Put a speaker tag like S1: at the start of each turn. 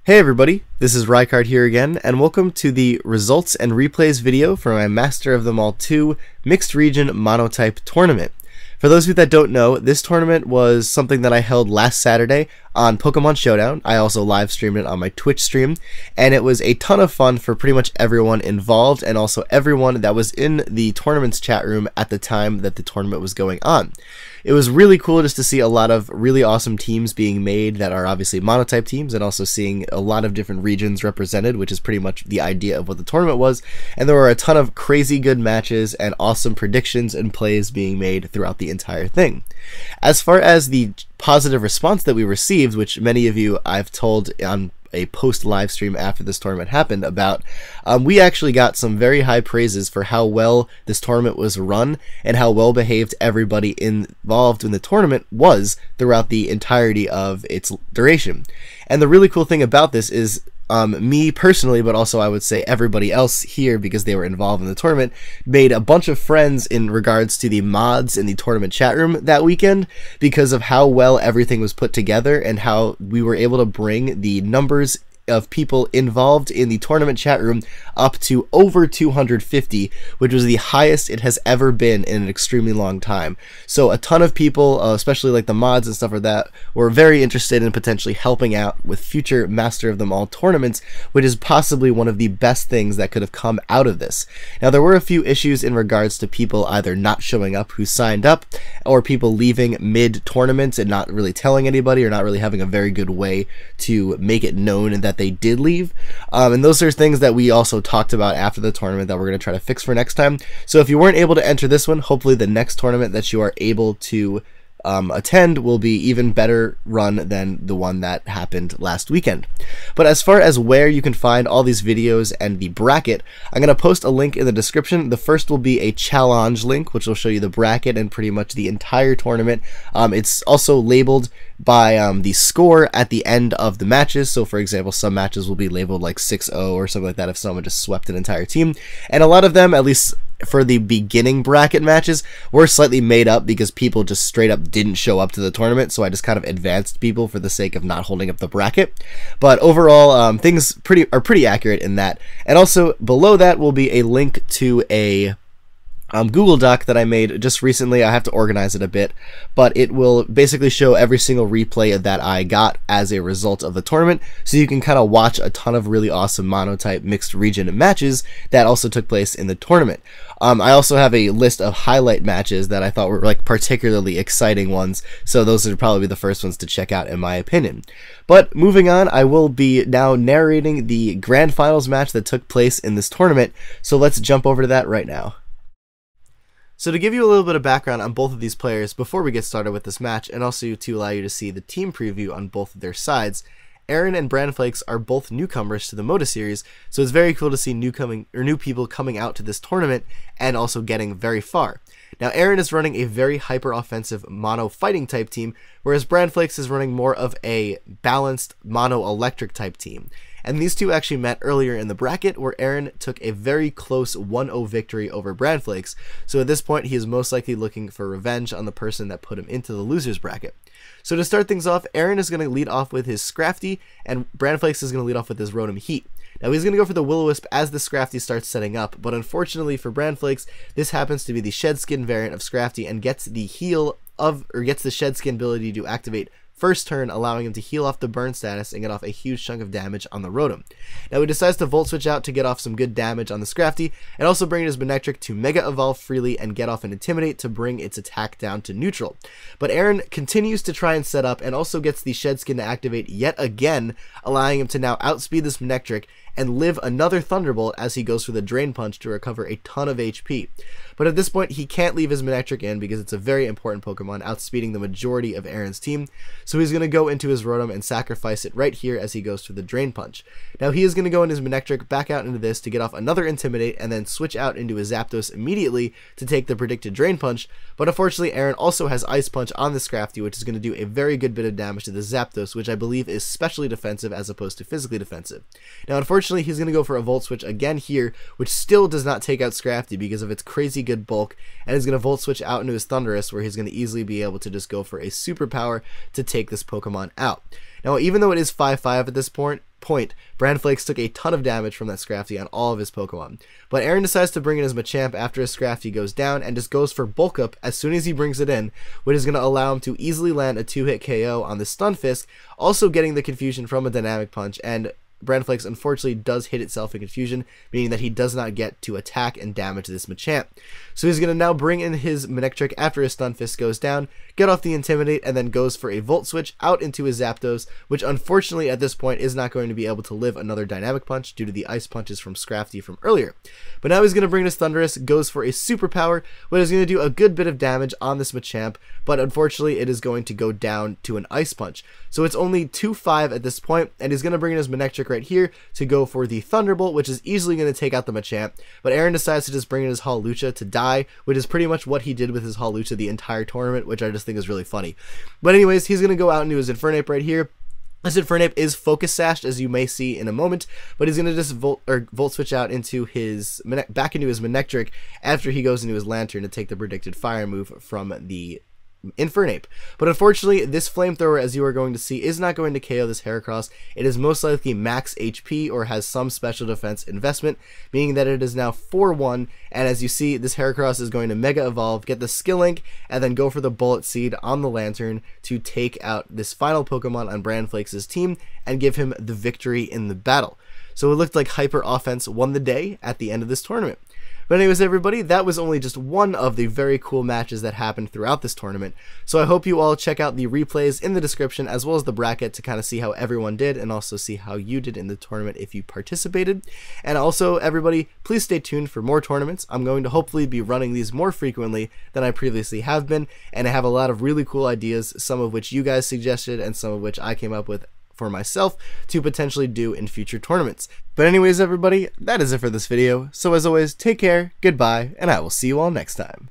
S1: Hey everybody, this is Rykard here again, and welcome to the results and replays video for my Master of Them All 2 Mixed Region Monotype Tournament. For those of you that don't know, this tournament was something that I held last Saturday on Pokemon Showdown. I also live streamed it on my Twitch stream, and it was a ton of fun for pretty much everyone involved and also everyone that was in the tournament's chat room at the time that the tournament was going on. It was really cool just to see a lot of really awesome teams being made that are obviously monotype teams, and also seeing a lot of different regions represented, which is pretty much the idea of what the tournament was. And there were a ton of crazy good matches and awesome predictions and plays being made throughout the entire thing. As far as the positive response that we received, which many of you I've told on a post live stream after this tournament happened about, we actually got some very high praises for how well this tournament was run and how well behaved everybody involved in the tournament was throughout the entirety of its duration. And the really cool thing about this is me personally, but also I would say everybody else here, because they were involved in the tournament, made a bunch of friends in regards to the mods in the tournament chat room that weekend, because of how well everything was put together and how we were able to bring the numbers of people involved in the tournament chat room up to over 250, which was the highest it has ever been in an extremely long time. So a ton of people, especially like the mods and stuff like that, were very interested in potentially helping out with future Master of Them All tournaments, which is possibly one of the best things that could have come out of this. Now, there were a few issues in regards to people either not showing up who signed up, or people leaving mid-tournament and not really telling anybody, or not really having a very good way to make it known that they did leave. And those are things that we also talked about after the tournament that we're going to try to fix for next time. So if you weren't able to enter this one, hopefully the next tournament that you are able to attend will be even better run than the one that happened last weekend. But as far as where you can find all these videos and the bracket, I'm going to post a link in the description. The first will be a challenge link, which will show you the bracket and pretty much the entire tournament. It's also labeled by the score at the end of the matches. So for example, some matches will be labeled like 6-0 or something like that if someone just swept an entire team. And a lot of them, at least for the beginning bracket matches, were slightly made up because people just straight up didn't show up to the tournament, so I just kind of advanced people for the sake of not holding up the bracket. But overall, things are pretty accurate in that. And also below that will be a link to a Google Doc that I made just recently. I have to organize it a bit, but it will basically show every single replay that I got as a result of the tournament, so you can kind of watch a ton of really awesome monotype mixed region matches that also took place in the tournament. I also have a list of highlight matches that I thought were like particularly exciting ones, so those would probably be the first ones to check out in my opinion. But moving on, I will be now narrating the grand finals match that took place in this tournament, so let's jump over to that right now. So to give you a little bit of background on both of these players before we get started with this match, and also to allow you to see the team preview on both of their sides, Aaron and Brandflakes are both newcomers to the MOTA series, so it's very cool to see new people coming out to this tournament and also getting very far. Now, Aaron is running a very hyper-offensive mono fighting type team, whereas Brandflakes is running more of a balanced mono electric type team. And these two actually met earlier in the bracket, where Aaron took a very close 1-0 victory over Brandflakes, so at this point he is most likely looking for revenge on the person that put him into the losers bracket. So to start things off, Aaron is going to lead off with his Scrafty, and Brandflakes is going to lead off with his Rotom Heat. Now he's going to go for the Will-O-Wisp as the Scrafty starts setting up, but unfortunately for Brandflakes, this happens to be the Shed Skin variant of Scrafty and gets the gets the Shed Skin ability to activate first turn, allowing him to heal off the burn status and get off a huge chunk of damage on the Rotom. Now he decides to Volt Switch out to get off some good damage on the Scrafty, and also bring his Manectric to Mega Evolve freely and get off an Intimidate to bring its attack down to neutral. But Aaron continues to try and set up, and also gets the Shed Skin to activate yet again, allowing him to now outspeed this Manectric and live another Thunderbolt as he goes for the Drain Punch to recover a ton of HP. But at this point, he can't leave his Manectric in because it's a very important Pokemon, outspeeding the majority of Aaron's team, so he's going to go into his Rotom and sacrifice it right here as he goes for the Drain Punch. Now he is going to go in his Manectric back out into this to get off another Intimidate, and then switch out into his Zapdos immediately to take the predicted Drain Punch, but unfortunately Aaron also has Ice Punch on the Scrafty, which is going to do a very good bit of damage to the Zapdos, which I believe is specially defensive as opposed to physically defensive. Now unfortunately he's going to go for a Volt Switch again here, which still does not take out Scrafty because of its crazy good bulk, and is going to Volt Switch out into his Thundurus, where he's going to easily be able to just go for a superpower to take this Pokemon out. Now, even though it is 5-5 at this point, point, Brandflakes took a ton of damage from that Scrafty on all of his Pokemon. But Aaron decides to bring in his Machamp after his Scrafty goes down and just goes for Bulk Up as soon as he brings it in, which is going to allow him to easily land a 2-hit KO on the Stunfisk, also getting the confusion from a Dynamic Punch, and Brandflakes unfortunately does hit itself in confusion, meaning that he does not get to attack and damage this Machamp. So he's going to now bring in his Manectric after his Stunfisk goes down, get off the Intimidate, and then goes for a Volt Switch out into his Zapdos, which unfortunately at this point is not going to be able to live another Dynamic Punch due to the Ice Punches from Scrafty from earlier. But now he's going to bring his Thundurus, goes for a Superpower, which is going to do a good bit of damage on this Machamp, but unfortunately it is going to go down to an Ice Punch. So it's only 2-5 at this point, and he's going to bring in his Manectric right here to go for the Thunderbolt, which is easily going to take out the Machamp, but Aaron decides to just bring in his Hawlucha to die, which is pretty much what he did with his Hawlucha the entire tournament, which I just think is really funny. But anyways, he's going to go out into his Infernape right here. This Infernape is Focus Sashed, as you may see in a moment, but he's going to just Volt Switch out into his back into his Manectric after he goes into his Lantern to take the predicted Fire move from the Infernape. But unfortunately, this Flamethrower, as you are going to see, is not going to KO this Heracross. It is most likely max HP or has some special defense investment, meaning that it is now 4-1, and as you see, this Heracross is going to Mega Evolve, get the Skill Link, and then go for the Bullet Seed on the Lantern to take out this final Pokemon on Brandflakes' team and give him the victory in the battle. So it looked like Hyper Offense won the day at the end of this tournament. But anyways, everybody, that was only just one of the very cool matches that happened throughout this tournament. So I hope you all check out the replays in the description as well as the bracket to kind of see how everyone did and also see how you did in the tournament if you participated. And also, everybody, please stay tuned for more tournaments. I'm going to hopefully be running these more frequently than I previously have been, and I have a lot of really cool ideas, some of which you guys suggested and some of which I came up with for myself to potentially do in future tournaments. But anyways, everybody, that is it for this video. So as always, take care, goodbye, and I will see you all next time.